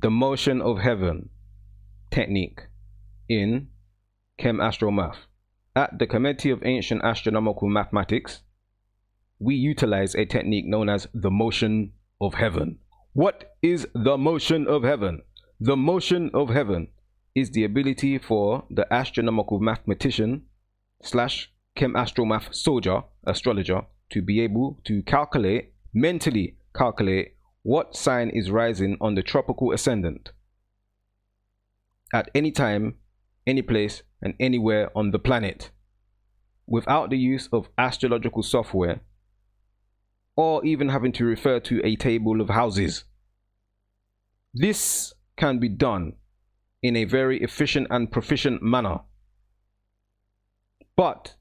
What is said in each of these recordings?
the motion of heaven technique in KhemAstroMath. At the Committee of Ancient Astronomical Mathematics, we utilize a technique known as the motion of heaven. What is the motion of heaven? The motion of heaven is the ability for the astronomical mathematician slash KhemAstroMath soldier, astrologer, to be able to calculate, mentally calculate, what sign is rising on the tropical ascendant at any time, any place, and anywhere on the planet, without the use of astrological software or even having to refer to a table of houses. This can be done in a very efficient and proficient manner. But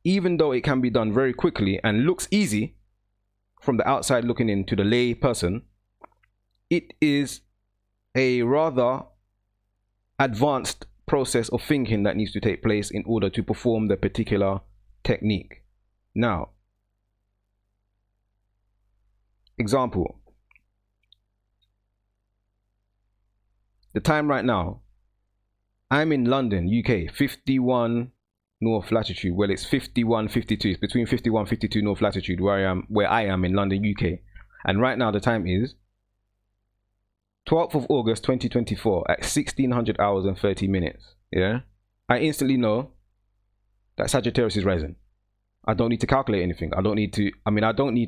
even though it can be done very quickly and looks easy from the outside looking in to the lay person, it is a rather advanced process of thinking that needs to take place in order to perform the particular technique. Now, example, the time right now, I'm in London, UK, 51 North Latitude. Well, it's 51:52. It's between 51:52 North Latitude where I am in London, UK. And right now the time is 12th of August 2024 at 1600 hours and 30 minutes. Yeah, I instantly know that Sagittarius is rising. I don't need to calculate anything. I don't need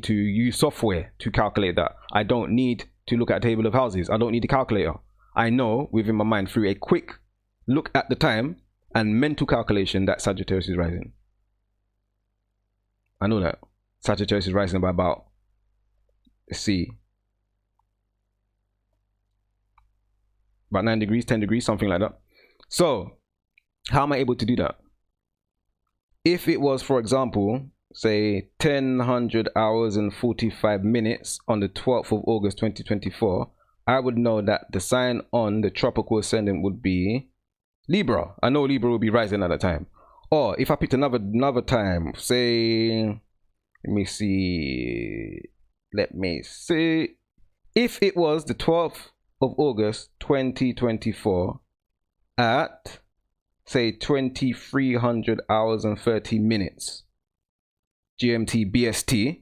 to use software to calculate that. I don't need to look at a table of houses. I don't need a calculator. I know within my mind through a quick look at the time and mental calculation that Sagittarius is rising. I know that Sagittarius is rising by about, let's see, about 9 degrees, 10 degrees, something like that. So how am I able to do that? If it was, for example, say 1000 hours and 45 minutes on the 12th of August 2024, I would know that the sign on the tropical ascendant would be Libra. I know Libra will be rising at that time. Or if I picked another time, say, let me see, if it was the 12th of August 2024 at, say, 2300 hours and 30 minutes GMT BST,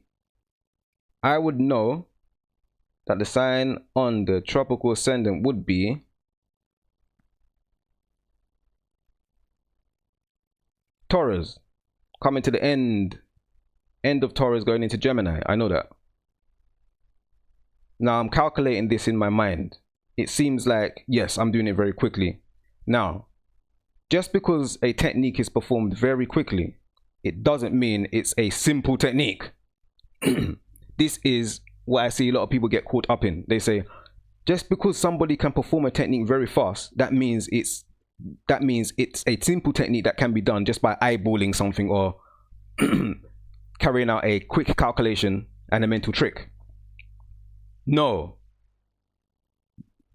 I would know that the sign on the tropical ascendant would be Taurus, coming to the end of Taurus, going into Gemini. I know that. Now I'm calculating this in my mind. It seems like, yes, I'm doing it very quickly. Now, just because a technique is performed very quickly, it doesn't mean it's a simple technique. This is what I see a lot of people get caught up in. They say, just because somebody can perform a technique very fast, that means it's a simple technique that can be done just by eyeballing something or carrying out a quick calculation and a mental trick. No.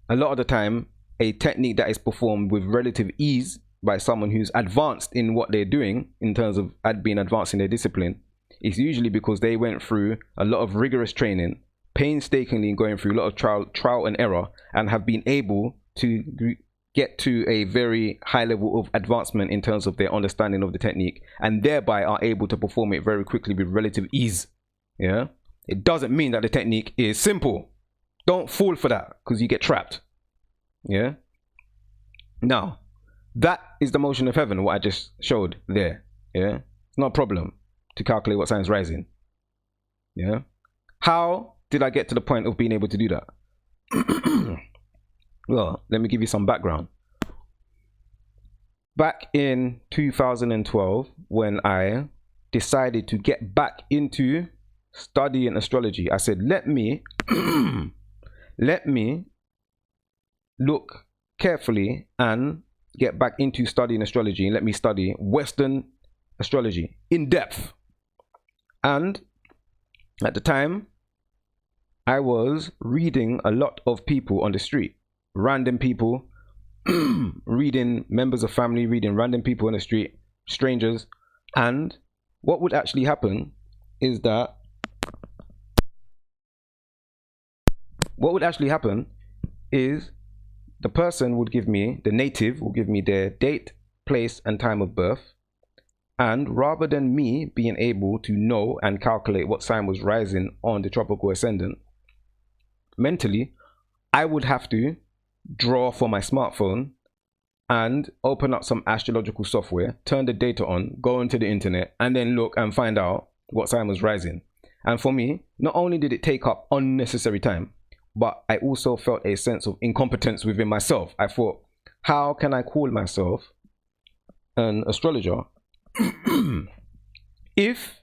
A lot of the time, a technique that is performed with relative ease by someone who's advanced in what they're doing in terms of being advanced in their discipline is usually because they went through a lot of rigorous training, painstakingly going through a lot of trial and error, and have been able to get to a very high level of advancement in terms of their understanding of the technique, and thereby are able to perform it very quickly with relative ease. Yeah, it doesn't mean that the technique is simple. Don't fall for that, because you get trapped. Yeah. Now, that is the motion of heaven, what I just showed there. Yeah, it's not a problem to calculate what sign is rising. Yeah. How did I get to the point of being able to do that? Well, let me give you some background. Back in 2012, when I decided to get back into studying astrology, I said, let me look carefully and get back into studying astrology, and let me study Western astrology in depth. And at the time, I was reading a lot of people on the street. Random people, reading members of family, reading random people on the street, strangers. And what would actually happen is is the person would give me, the native will give me their date, place, and time of birth. And rather than me being able to know and calculate what sign was rising on the tropical ascendant, mentally, I would have to draw for my smartphone and open up some astrological software, turn the data on, go onto the internet, and then look and find out what sign was rising. And for me, not only did it take up unnecessary time, but I also felt a sense of incompetence within myself. I thought, how can I call myself an astrologer if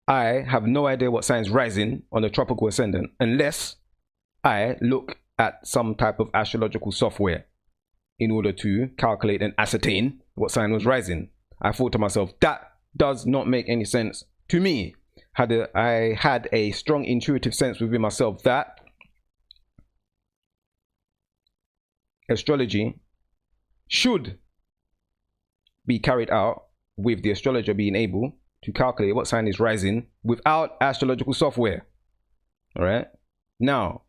I have no idea what sign is rising on the tropical ascendant unless I look at some type of astrological software in order to calculate and ascertain what sign was rising? I thought to myself, that does not make any sense to me. I had a strong intuitive sense within myself that astrology should be carried out with the astrologer being able to calculate what sign is rising without astrological software. All right. Now,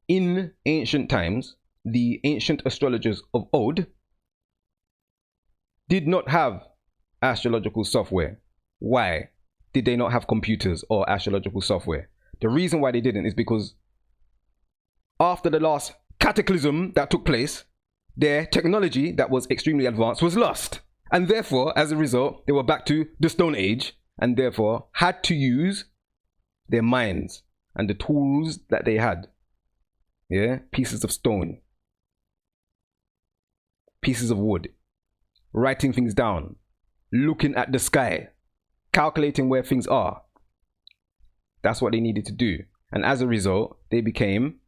in ancient times, the ancient astrologers of old did not have astrological software. Why did they not have computers or astrological software? The reason why they didn't is because after the last cataclysm that took place, their technology that was extremely advanced was lost. And therefore, as a result, they were back to the Stone Age and therefore had to use their minds and the tools that they had. Yeah, pieces of stone, pieces of wood, writing things down, looking at the sky, calculating where things are. That's what they needed to do. And as a result, they became,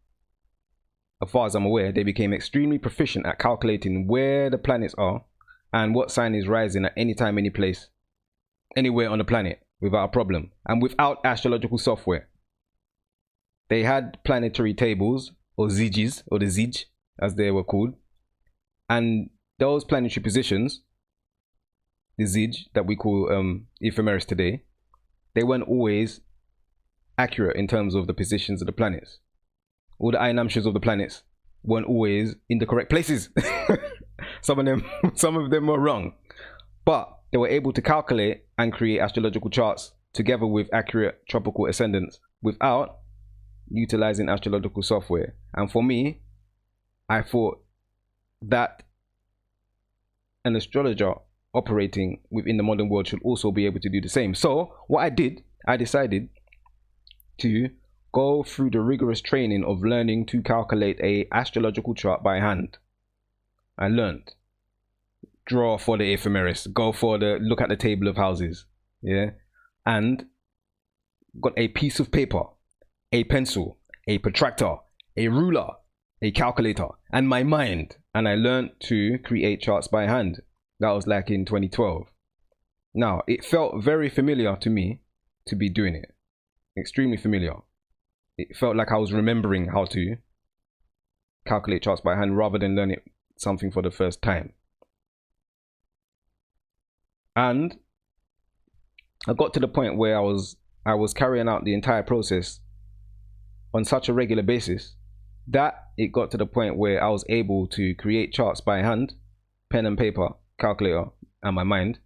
as far as I'm aware, they became extremely proficient at calculating where the planets are and what sign is rising at any time, any place, anywhere on the planet without a problem and without astrological software. They had planetary tables, or Zijs, or the Zij, as they were called. And those planetary positions, the Zij, that we call Ephemeris today, they weren't always accurate in terms of the positions of the planets. All the Ainamshas of the planets weren't always in the correct places. Some of them were wrong. But they were able to calculate and create astrological charts together with accurate tropical ascendants without utilizing astrological software. And for me, I thought that an astrologer operating within the modern world should also be able to do the same. So what I did, I decided to go through the rigorous training of learning to calculate a astrological chart by hand. I learned, draw for the ephemeris, go for the look at the table of houses, yeah, and got a piece of paper, a pencil, a protractor, a ruler, a calculator, and my mind. And I learned to create charts by hand. That was like in 2012. Now, it felt very familiar to me to be doing it. Extremely familiar. It felt like I was remembering how to calculate charts by hand rather than learning something for the first time. And I got to the point where I was carrying out the entire process on such a regular basis that it got to the point where I was able to create charts by hand, pen and paper, calculator, and my mind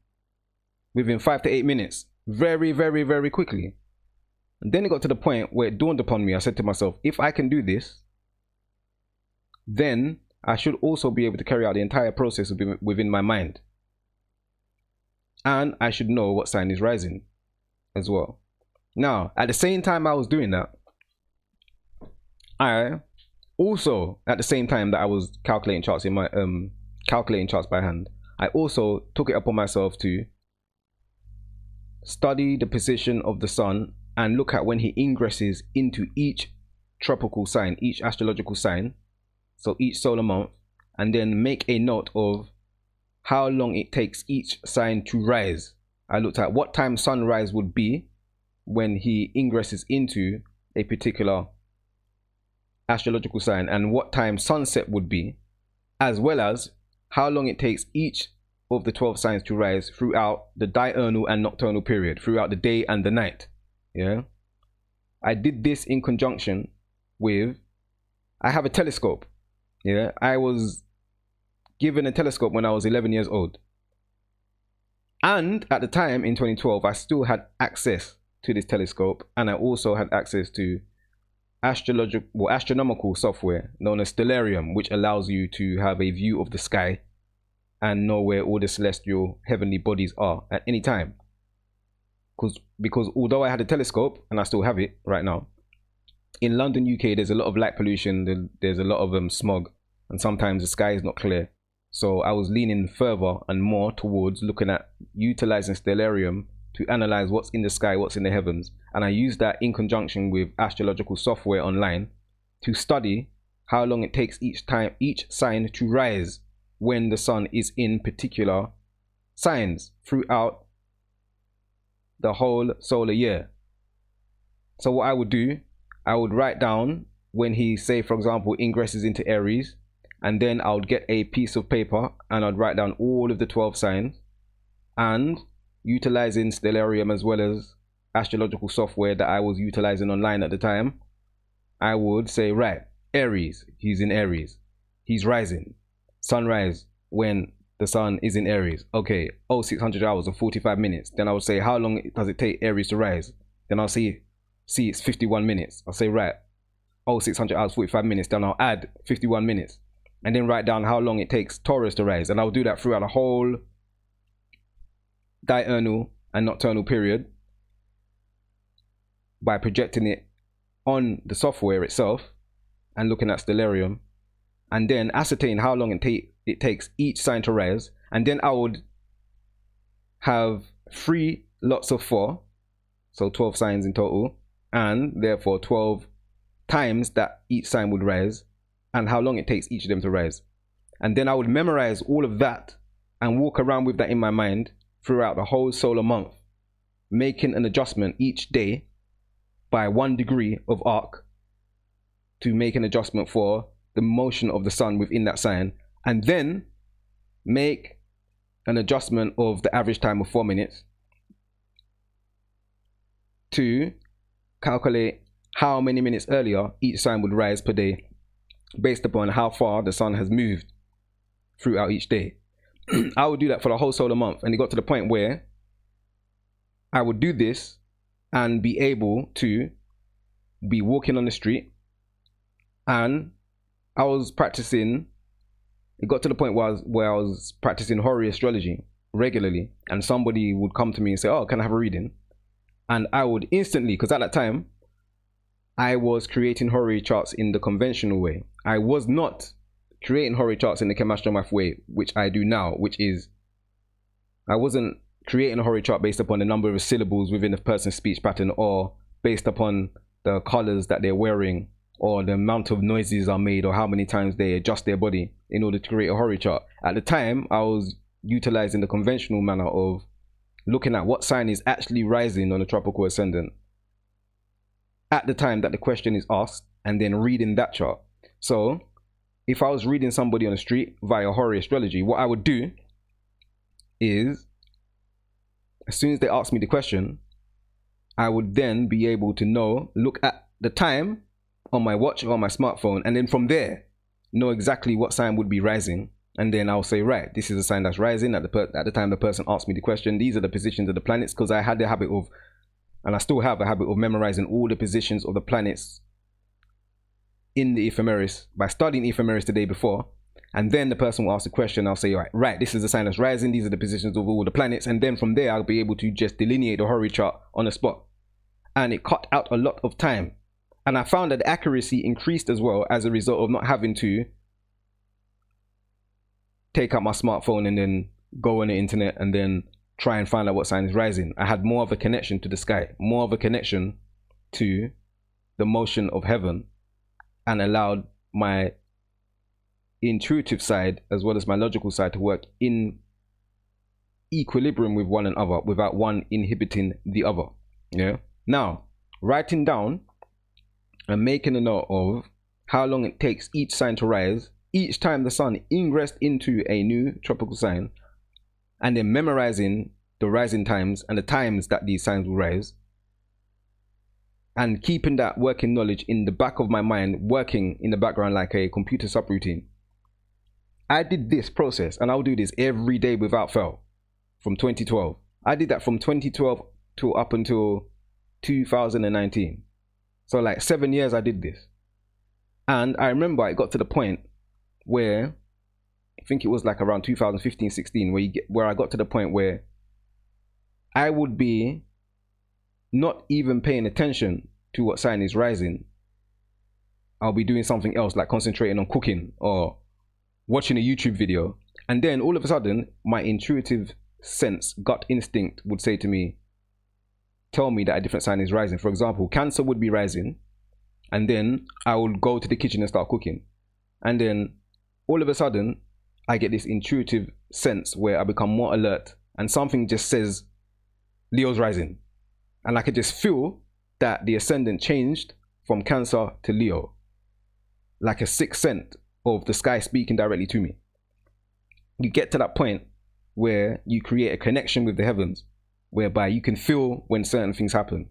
within 5 to 8 minutes. Very, very, very quickly. And then it got to the point where it dawned upon me. I said to myself, if I can do this, then I should also be able to carry out the entire process within my mind. And I should know what sign is rising as well. Now, at the same time I was doing that, I also, at the same time that I was calculating charts in my calculating charts by hand, I also took it upon myself to study the position of the sun and look at when he ingresses into each tropical sign, each astrological sign, so each solar month, and then make a note of how long it takes each sign to rise. I looked at what time sunrise would be when he ingresses into a particular astrological sign and what time sunset would be, as well as how long it takes each of the 12 signs to rise throughout the diurnal and nocturnal period, throughout the day and the night. Yeah, I did this in conjunction with, I have a telescope. Yeah, I was given a telescope when I was 11 years old. And at the time in 2012, I still had access to this telescope, and I also had access to astronomical software known as Stellarium, which allows you to have a view of the sky and know where all the celestial heavenly bodies are at any time. Because although I had a telescope, and I still have it right now, in London, UK, there's a lot of light pollution, there's a lot of smog, and sometimes the sky is not clear. So I was leaning further and more towards looking at utilizing Stellarium to analyze what's in the sky, what's in the heavens. And I used that in conjunction with astrological software online to study how long it takes each sign to rise when the sun is in particular signs throughout the whole solar year. So what I would do, I would write down when he, say for example, ingresses into Aries, and then I would get a piece of paper and I'd write down all of the 12 signs, and utilizing Stellarium as well as astrological software that I was utilizing online at the time, I would say, right, Aries, he's in Aries, he's rising, sunrise when the sun is in Aries. Okay, 0600 hours or 45 minutes. Then I would say, how long does it take Aries to rise? Then I'll see it's 51 minutes. I'll say, right, 0600 hours, 45 minutes. Then I'll add 51 minutes. And then write down how long it takes Taurus to rise. And I'll do that throughout the whole diurnal and nocturnal period by projecting it on the software itself and looking at Stellarium, and then ascertain how long it takes each sign to rise. And then I would have 3 lots of 4, so 12 signs in total, and therefore 12 times that each sign would rise and how long it takes each of them to rise. And then I would memorize all of that and walk around with that in my mind throughout the whole solar month, making an adjustment each day by 1 degree of arc to make an adjustment for the motion of the sun within that sign, and then make an adjustment of the average time of 4 minutes to calculate how many minutes earlier each sign would rise per day based upon how far the sun has moved throughout each day. I would do that for the whole solar month, and it got to the point where I would do this and be able to be walking on the street, and I was practicing. It got to the point where I was practicing Horary astrology regularly, and somebody would come to me and say, oh, can I have a reading? And I would instantly, because at that time I was creating Horary charts in the conventional way. I was not creating Horary charts in the KhemAstroMath way, which I do now, which is, I wasn't creating a Horary chart based upon the number of syllables within a person's speech pattern, or based upon the colors that they're wearing, or the amount of noises are made, or how many times they adjust their body in order to create a Horary chart. At the time, I was utilizing the conventional manner of looking at what sign is actually rising on the Tropical-Ascendant at the time that the question is asked, and then reading that chart. So if I was reading somebody on the street via Horary astrology, what I would do is, as soon as they asked me the question, I would then be able to look at the time on my watch or on my smartphone, and then from there know exactly what sign would be rising. And then I'll say, right, this is a sign that's rising at the time the person asked me the question. These are the positions of the planets, because I had the habit of, and I still have a habit of, memorizing all the positions of the planets in the Ephemeris by studying Ephemeris the day before. And then the person will ask the question, I'll say, right, this is the sign that's rising, these are the positions of all the planets. And then from there, I'll be able to just delineate the Horary chart on the spot. And it cut out a lot of time. And I found that the accuracy increased as well as a result of not having to take out my smartphone and then go on the internet and then try and find out what sign is rising. I had more of a connection to the sky, more of a connection to the motion of heaven, and allowed my intuitive side as well as my logical side to work in equilibrium with one another without one inhibiting the other. Yeah. Now, writing down and making a note of how long it takes each sign to rise each time the sun ingressed into a new tropical sign, and then memorizing the rising times and the times that these signs will rise, and keeping that working knowledge in the back of my mind, working in the background like a computer subroutine. I did this process, and I'll do this every day without fail from 2012. I did that from 2012 to up until 2019. So like 7 years I did this. And I remember it got to the point where, I think it was like around 2015, 16, where I got to the point where I would be not even paying attention to what sign is rising. I'll be doing something else, like concentrating on cooking or watching a YouTube video. And then all of a sudden, my intuitive sense, gut instinct would say to me, tell me that a different sign is rising. For example, Cancer would be rising, and then I would go to the kitchen and start cooking. And then all of a sudden, I get this intuitive sense where I become more alert, and something just says, Leo's rising. And I could just feel that the ascendant changed from Cancer to Leo, like a sixth sense of the sky speaking directly to me. You get to that point where you create a connection with the heavens, whereby you can feel when certain things happen.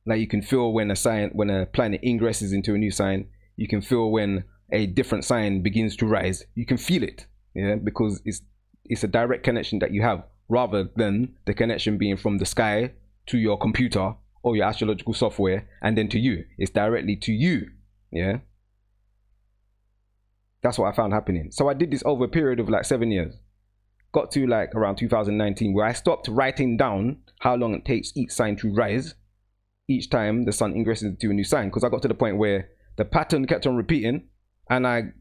Like you can feel when a planet ingresses into a new sign. You can feel when a different sign begins to rise. You can feel it, yeah, because it's a direct connection that you have, rather than the connection being from the sky to your computer or your astrological software and then to you. It's directly to you, yeah. That's what I found happening. So I did this over a period of like 7 years. Got to like around 2019 where I stopped writing down how long it takes each sign to rise each time the sun ingresses into a new sign, because I got to the point where the pattern kept on repeating, and I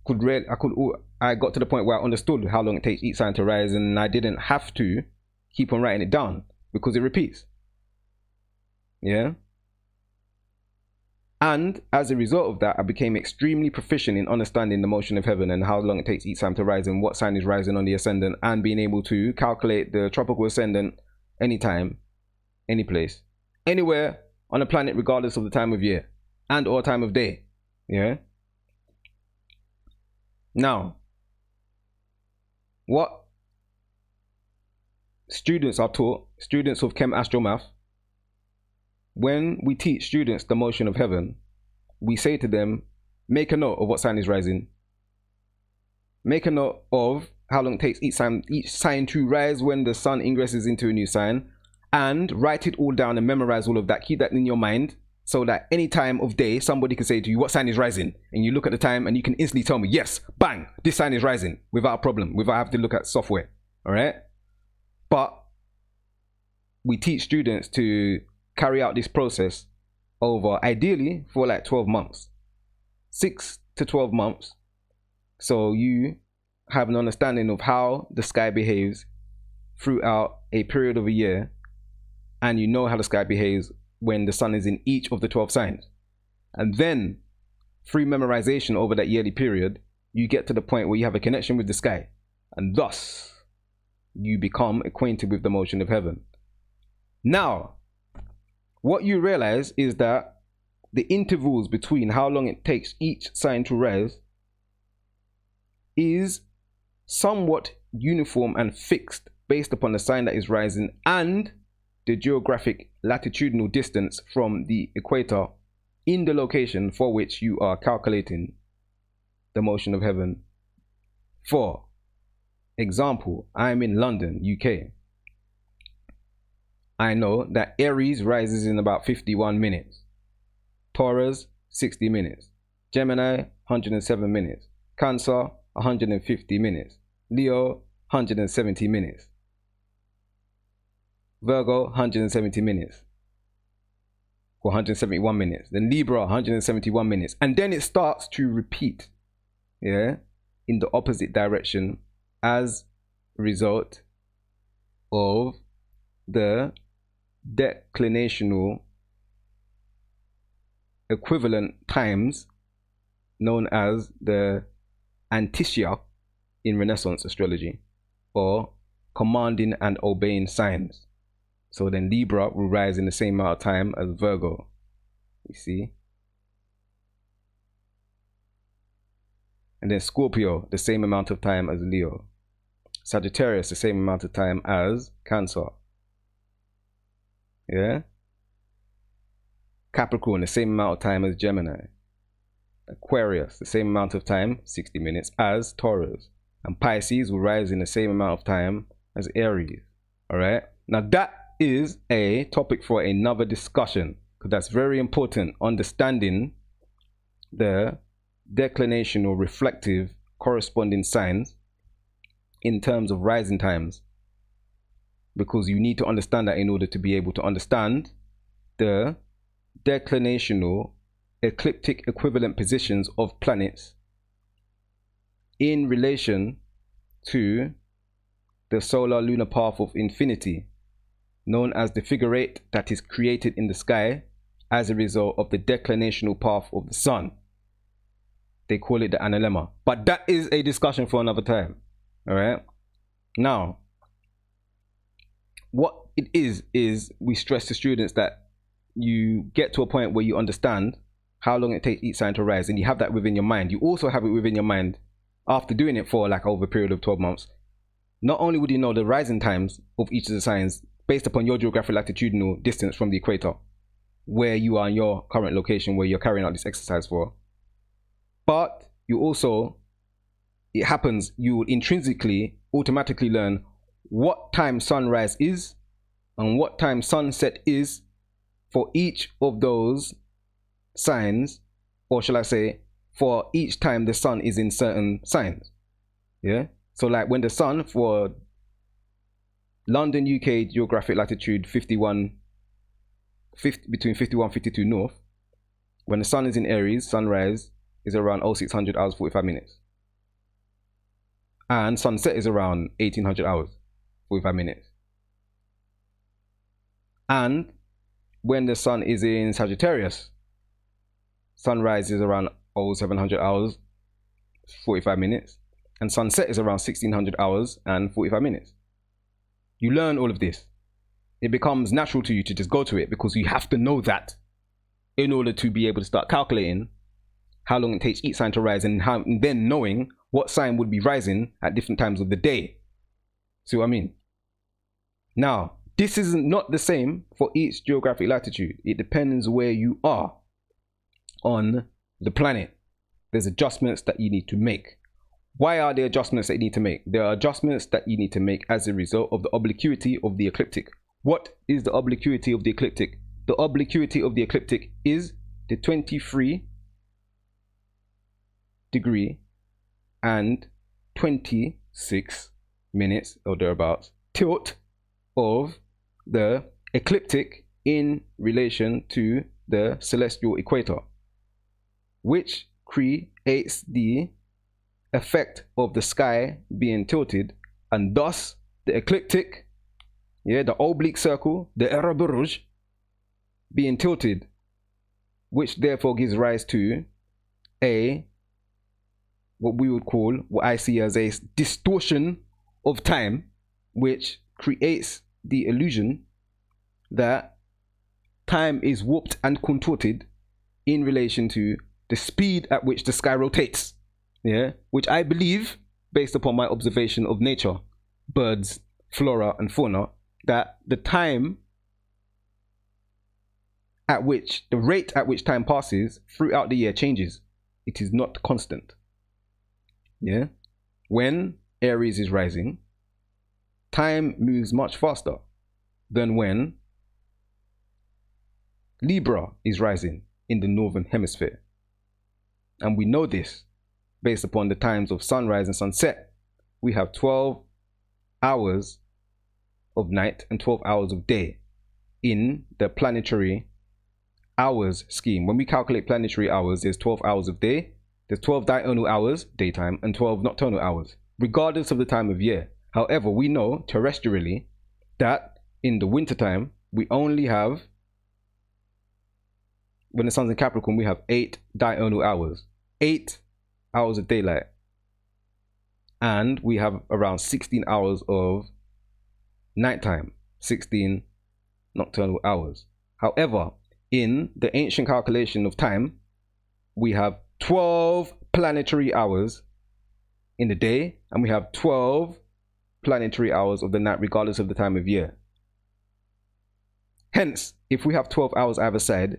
got to the point where I understood how long it takes each sign to rise, and I didn't have to keep on writing it down because it repeats. Yeah. And as a result of that, I became extremely proficient in understanding the motion of heaven and how long it takes each sign to rise and what sign is rising on the ascendant, and being able to calculate the Tropical-Ascendant anytime, any place, anywhere on the planet, regardless of the time of year and or time of day. Yeah. Now, what students are taught, students of KhemAstroMath, when we teach students the motion of heaven, we say to them, make a note of what sign is rising. Make a note of how long it takes each sign to rise when the sun ingresses into a new sign, and write it all down and memorize all of that. Keep that in your mind so that any time of day, somebody can say to you, what sign is rising? And you look at the time and you can instantly tell me, yes, bang, this sign is rising, without a problem, without having to look at software. All right. But we teach students to carry out this process over, ideally, for like 12 months, 6 to 12 months. So you have an understanding of how the sky behaves throughout a period of a year, and you know how the sky behaves when the sun is in each of the 12 signs. And then through memorization over that yearly period, you get to the point where you have a connection with the sky, and thus you become acquainted with the motion of heaven. Now, what you realize is that the intervals between how long it takes each sign to rise is somewhat uniform and fixed based upon the sign that is rising and the geographic latitudinal distance from the equator in the location for which you are calculating the motion of heaven. For example, I'm in London, UK. I know that Aries rises in about 51 minutes. Taurus, 60 minutes. Gemini, 107 minutes. Cancer, 150 minutes. Leo, 170 minutes. Virgo, 170 minutes. Or 171 minutes. Then Libra, 171 minutes. And then it starts to repeat, yeah, in the opposite direction as a result of the declinational equivalent times known as the Anticia in Renaissance astrology, or commanding and obeying signs. So then Libra will rise in the same amount of time as Virgo, you see. And then Scorpio, the same amount of time as Leo. Sagittarius, the same amount of time as Cancer. Yeah. Capricorn, the same amount of time as Gemini. Aquarius, the same amount of time, 60 minutes, as Taurus. And Pisces will rise in the same amount of time as Aries. All right. Now that is a topic for another discussion, because that's very important, understanding the declination or reflective corresponding signs in terms of rising times, because you need to understand that in order to be able to understand the declinational ecliptic equivalent positions of planets in relation to the solar lunar path of infinity, known as the figure eight that is created in the sky as a result of the declinational path of the sun. They call it the Analemma, but that is a discussion for another time. All right. Now, what it is we stress to students that you get to a point where you understand how long it takes each sign to rise, and you have that within your mind. You also have it within your mind after doing it for like over a period of 12 months. Not only would you know the rising times of each of the signs based upon your geographic latitudinal distance from the equator, where you are in your current location where you're carrying out this exercise for, but you also, it happens, you will intrinsically automatically learn what time sunrise is and what time sunset is for each of those signs, or shall I say, for each time the sun is in certain signs. Yeah. So like when the sun for London, UK geographic latitude 51, between 51 52 north, when the sun is in Aries, sunrise is around 0600 hours 45 minutes. And sunset is around 1800 hours 45 minutes. And when the sun is in Sagittarius, sunrise is around 0700 hours 45 minutes, and sunset is around 1600 hours and 45 minutes. You learn all of this. It becomes natural to you to just go to it, because you have to know that in order to be able to start calculating how long it takes each sign to rise, and then knowing what sign would be rising at different times of the day. See what I mean? Now, this is not the same for each geographic latitude. It depends where you are on the planet. There's adjustments that you need to make. Why are there adjustments that you need to make? There are adjustments that you need to make as a result of the obliquity of the ecliptic. What is the obliquity of the ecliptic? The obliquity of the ecliptic is the 23 degree and 26 minutes or thereabouts tilt of the ecliptic in relation to the celestial equator, which creates the effect of the sky being tilted, and thus the ecliptic, yeah, the oblique circle, the Herbal being tilted, which therefore gives rise to what we would call, what I see as a distortion of time, which creates the illusion that time is warped and contorted in relation to the speed at which the sky rotates. Yeah, which I believe, based upon my observation of nature, birds, flora and fauna, that the time at which, the rate at which time passes throughout the year changes. It is not constant. Yeah, when Aries is rising, time moves much faster than when Libra is rising in the northern hemisphere. And we know this based upon the times of sunrise and sunset. We have 12 hours of night and 12 hours of day in the planetary hours scheme. When we calculate planetary hours, there's 12 hours of day, there's 12 diurnal hours, daytime, and 12 nocturnal hours, regardless of the time of year. However, we know terrestrially that in the wintertime, we only have, when the sun's in Capricorn, we have 8 diurnal hours, 8 hours of daylight, and we have around 16 hours of nighttime, 16 nocturnal hours. However, in the ancient calculation of time, we have 12 planetary hours in the day, and we have 12 planetary hours of the night, regardless of the time of year. Hence, if we have 12 hours either side,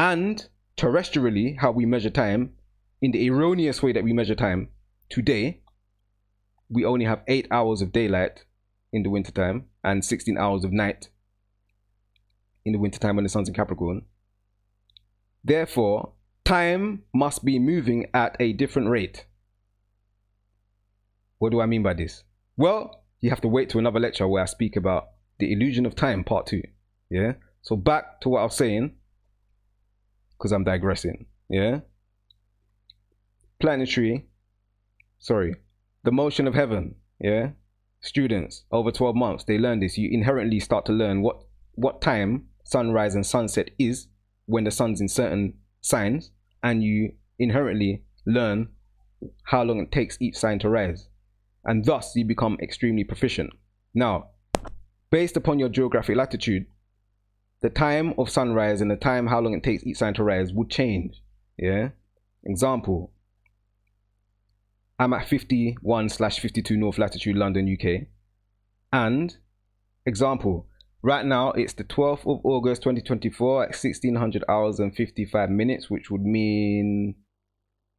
And terrestrially, how we measure time, in the erroneous way that we measure time today, we only have 8 hours of daylight in the wintertime and 16 hours of night in the wintertime when the sun's in Capricorn. Therefore, time must be moving at a different rate. What do I mean by this? Well, you have to wait to another lecture where I speak about the illusion of time, part 2. Yeah? So back to what I was saying, because I'm digressing. Yeah? Planetary, the motion of heaven. Yeah? Students, over 12 months, they learn this. You inherently start to learn what time sunrise and sunset is when the sun's in certain signs, and you inherently learn how long it takes each sign to rise. And thus you become extremely proficient. Now, based upon your geographic latitude, the time of sunrise and the time how long it takes each sign to rise would change. Yeah? Example, I'm at 51/52 North Latitude, London, UK. And example, right now it's the 12th of August 2024 at 1600 hours and 55 minutes, which would mean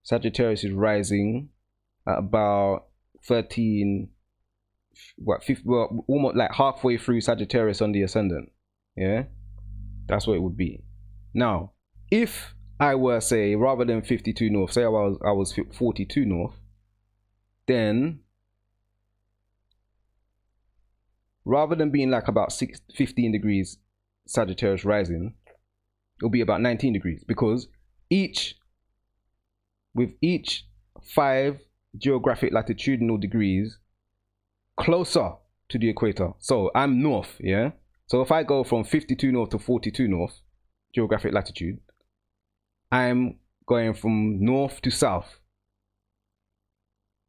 Sagittarius is rising at about 13, almost like halfway through Sagittarius on the ascendant. Yeah, that's what it would be. Now, if I were, say, rather than 52 north, say I was 42 north, then rather than being like about 15 degrees Sagittarius rising, it'll be about 19 degrees, because with each 5 geographic latitudinal degrees closer to the equator. So I'm north, yeah? So if I go from 52 north to 42 north geographic latitude, I'm going from north to south.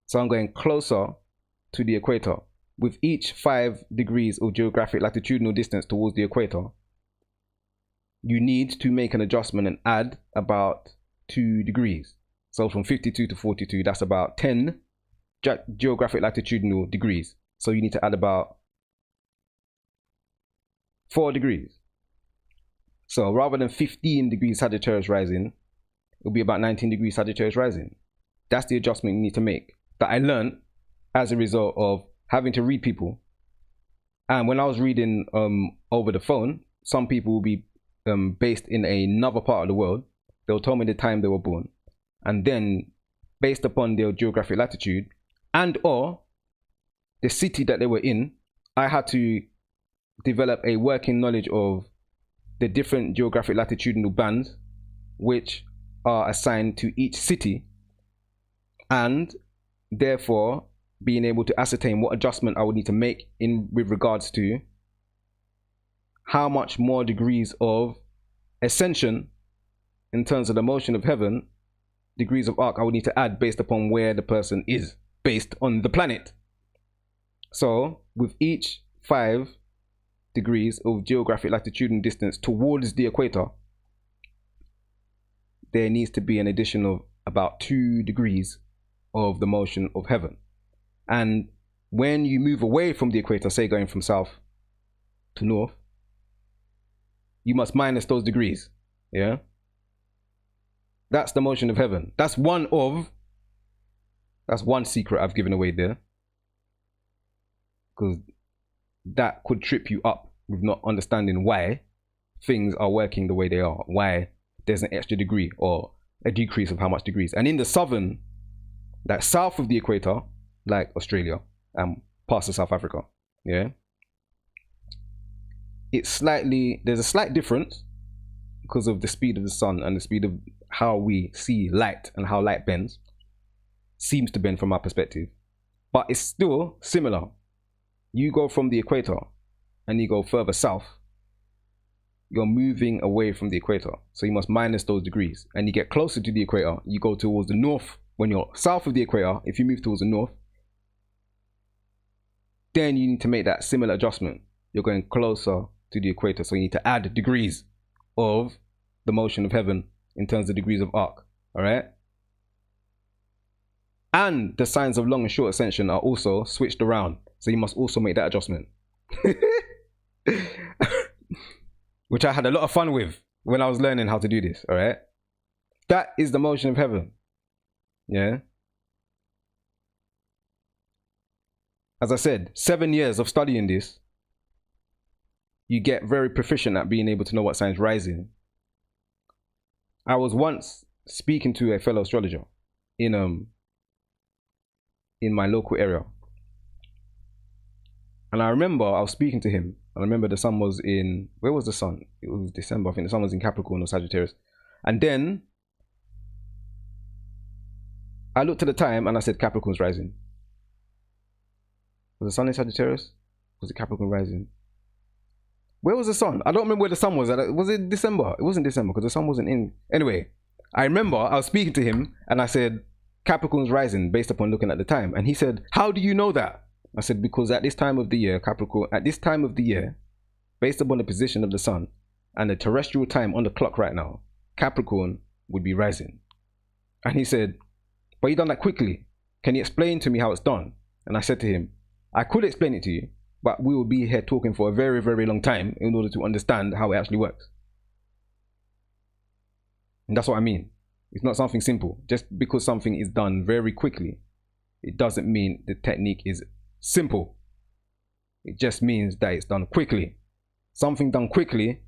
So I'm going closer to the equator. With each 5 degrees of geographic latitudinal distance towards the equator, you need to make an adjustment and add about 2 degrees. So from 52 to 42, that's about 10 geographic latitudinal degrees. So you need to add about 4 degrees. So rather than 15 degrees Sagittarius rising, it'll be about 19 degrees Sagittarius rising. That's the adjustment you need to make, that I learned as a result of having to read people. And when I was reading over the phone, some people will be based in another part of the world. They'll tell me the time they were born. And then, based upon their geographic latitude and or the city that they were in, I had to develop a working knowledge of the different geographic latitudinal bands which are assigned to each city, and therefore being able to ascertain what adjustment I would need to make with regards to how much more degrees of ascension in terms of the motion of heaven, degrees of arc, I would need to add based upon where the person is based on the planet. So with each 5 degrees of geographic latitudinal distance towards the equator, there needs to be an addition of about 2 degrees of the motion of heaven. And when you move away from the equator, say going from south to north, you must minus those degrees. Yeah, that's the motion of heaven. That's one secret I've given away there, because that could trip you up with not understanding why things are working the way they are, why there's an extra degree or a decrease of how much degrees. And in the southern, like south of the equator, like Australia and parts of South Africa, yeah, there's a slight difference because of the speed of the sun and the speed of how we see light and how light bends, seems to bend from our perspective, but it's still similar. You go from the equator and you go further south, you're moving away from the equator, so you must minus those degrees, and you get closer to the equator, you go towards the north. When you're south of the equator, if you move towards the north, then you need to make that similar adjustment. You're going closer to the equator, so you need to add degrees of the motion of heaven in terms of degrees of arc. All right, and the signs of long and short ascension are also switched around, so you must also make that adjustment. Which I had a lot of fun with. when I was learning how to do this, all right? That is the motion of heaven. Yeah. As I said, 7 years of studying this, you get very proficient at being able to know what sign's rising. I was once speaking to a fellow astrologer in my local area. And I remember I was speaking to him. I remember the sun was in, where was the sun? It was December. I think the sun was in Capricorn or Sagittarius. And then I looked at the time and I said Capricorn's rising. Was the sun in Sagittarius? Was it Capricorn rising? Where was the sun? I don't remember where the sun was. Was it December? It wasn't December because the sun wasn't in. Anyway, I remember I was speaking to him and I said Capricorn's rising based upon looking at the time. And he said, how do you know that? I said, because at this time of the year, Capricorn, at this time of the year, based upon the position of the sun and the terrestrial time on the clock right now, Capricorn would be rising. And he said, but you done that quickly. Can you explain to me how it's done? And I said to him, I could explain it to you, but we will be here talking for a very, very long time in order to understand how it actually works. And that's what I mean. It's not something simple. Just because something is done very quickly, it doesn't mean the technique is simple. It just means that it's done quickly. Something done quickly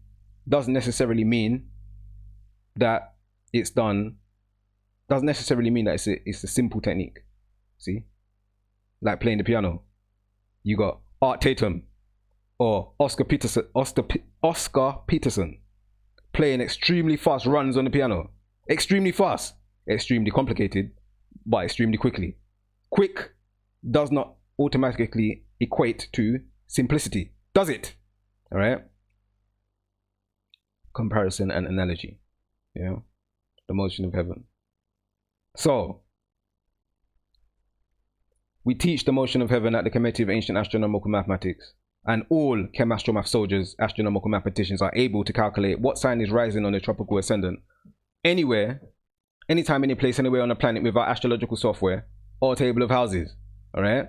doesn't necessarily mean that it's done, doesn't necessarily mean that it's a simple technique. See? Like playing the piano. You got Art Tatum or Oscar Peterson playing extremely fast runs on the piano. Extremely fast. Extremely complicated, but extremely quickly. Quick does not automatically equate to simplicity, does it? All right. Comparison and analogy. You know, the motion of heaven. So we teach the motion of heaven at the Committee of Ancient Astronomical Mathematics, and all KhemAstroMath soldiers, astronomical mathematicians, are able to calculate what sign is rising on the tropical ascendant anywhere, anytime, any place, anywhere on the planet with our astrological software or table of houses. All right.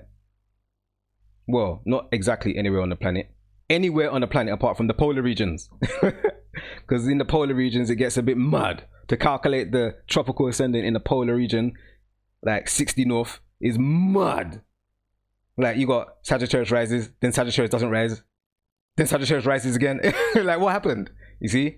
Well, not exactly anywhere on the planet. Anywhere on the planet apart from the polar regions. Because in the polar regions, it gets a bit mad. To calculate the tropical ascendant in the polar region, like 60 north, is mad. Like you got Sagittarius rises, then Sagittarius doesn't rise, then Sagittarius rises again. Like what happened? You see?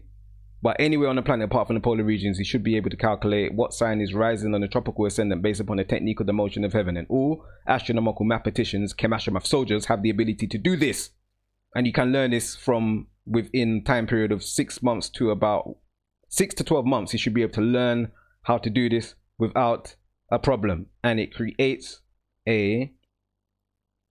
But anywhere on the planet apart from the polar regions, you should be able to calculate what sign is rising on the tropical ascendant based upon the technique of the motion of heaven. And all astronomical mathematicians, KhemAstroMath soldiers, have the ability to do this. And you can learn this from within time period of 6 months to about 6 to 12 months. You should be able to learn how to do this without a problem. And it creates a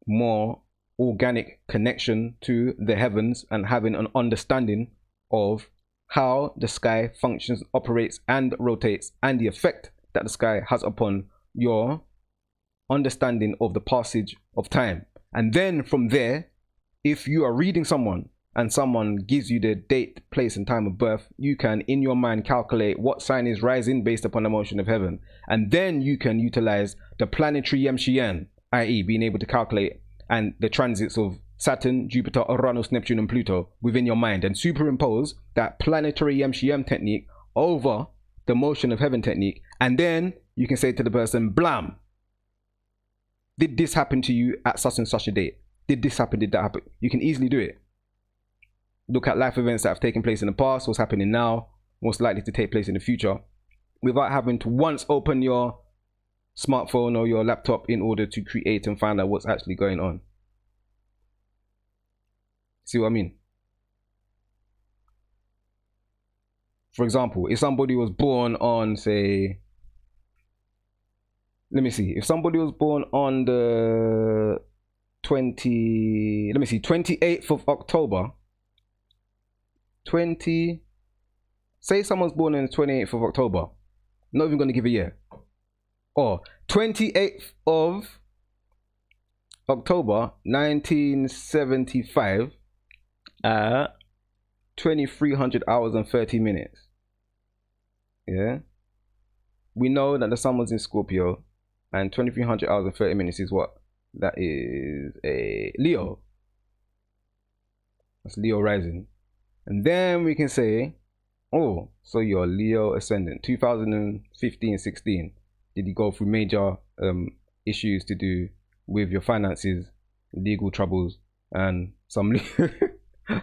more organic connection to the heavens and having an understanding of how the sky functions, operates, and rotates, and the effect that the sky has upon your understanding of the passage of time. And then from there, if you are reading someone and someone gives you the date, place, and time of birth, you can in your mind calculate what sign is rising based upon the motion of heaven. And then you can utilize the planetary Yamsheyan, i.e. being able to calculate and the transits of Saturn, Jupiter, Uranus, Neptune, and Pluto within your mind, and superimpose that planetary Yamsheyan technique over the motion of heaven technique. And then you can say to the person, blam, did this happen to you at such and such a date? Did this happen? Did that happen? You can easily do it. Look at life events that have taken place in the past, what's happening now, what's likely to take place in the future, without having to once open your smartphone or your laptop in order to create and find out what's actually going on. See what I mean? For example, if somebody was born on, say, let me see, if somebody was born on the 28th of October, say someone's born on the 28th of October, not even going to give a year, or 28th of October 1975 at 2300 hours and 30 minutes. Yeah, we know that the sun was in Scorpio, and 2300 hours and 30 minutes is what? That is a Leo. That's Leo rising. And then we can say Oh, so you're Leo Ascendant. 2015-16. Did you go through major issues to do with your finances, legal troubles, and some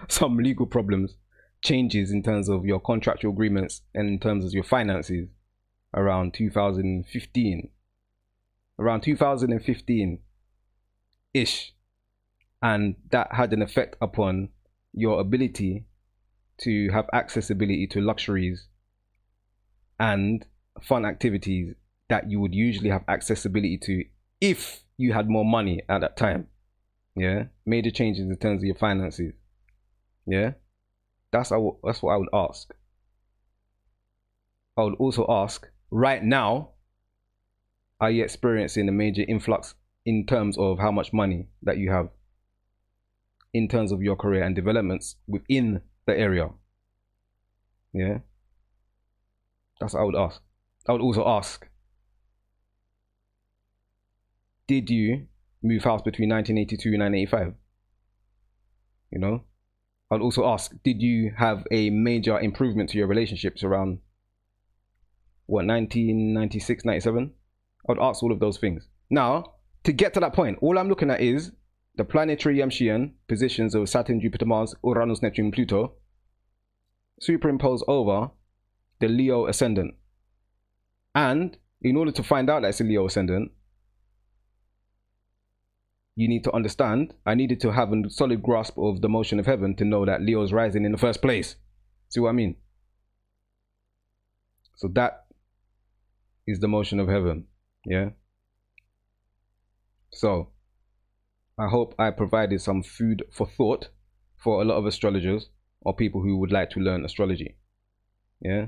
some legal problems, changes in terms of your contractual agreements and in terms of your finances around 2015? Around 2015-ish. And that had an effect upon your ability to have accessibility to luxuries and fun activities that you would usually have accessibility to if you had more money at that time. Yeah, major changes in terms of your finances. Yeah, that's what I would ask. I would also ask, right now, are you experiencing a major influx in terms of how much money that you have in terms of your career and developments within the area? Yeah, that's what I would ask. I would also ask, did you move house between 1982 and 1985? You know, I would also ask, did you have a major improvement to your relationships around what, 1996, 97? I would ask all of those things. Now, to get to that point, all I'm looking at is the planetary Yamsheyan positions of Saturn, Jupiter, Mars, Uranus, Neptune, Pluto superimposed over the Leo Ascendant. And in order to find out that it's a Leo Ascendant, you need to understand, I needed to have a solid grasp of the motion of heaven to know that Leo's rising in the first place. See what I mean? So that is the motion of heaven. Yeah. So I hope I provided some food for thought for a lot of astrologers or people who would like to learn astrology. Yeah.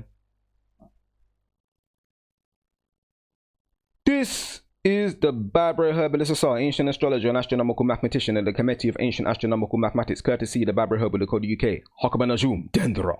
This is the ThaBadbrey Herbalist Asar, ancient astrologer and astronomical mathematician at the Committee of Ancient Astronomical Mathematics, courtesy the ThaBadbrey Herbal, the Code UK. Hakabanajum, Dendra.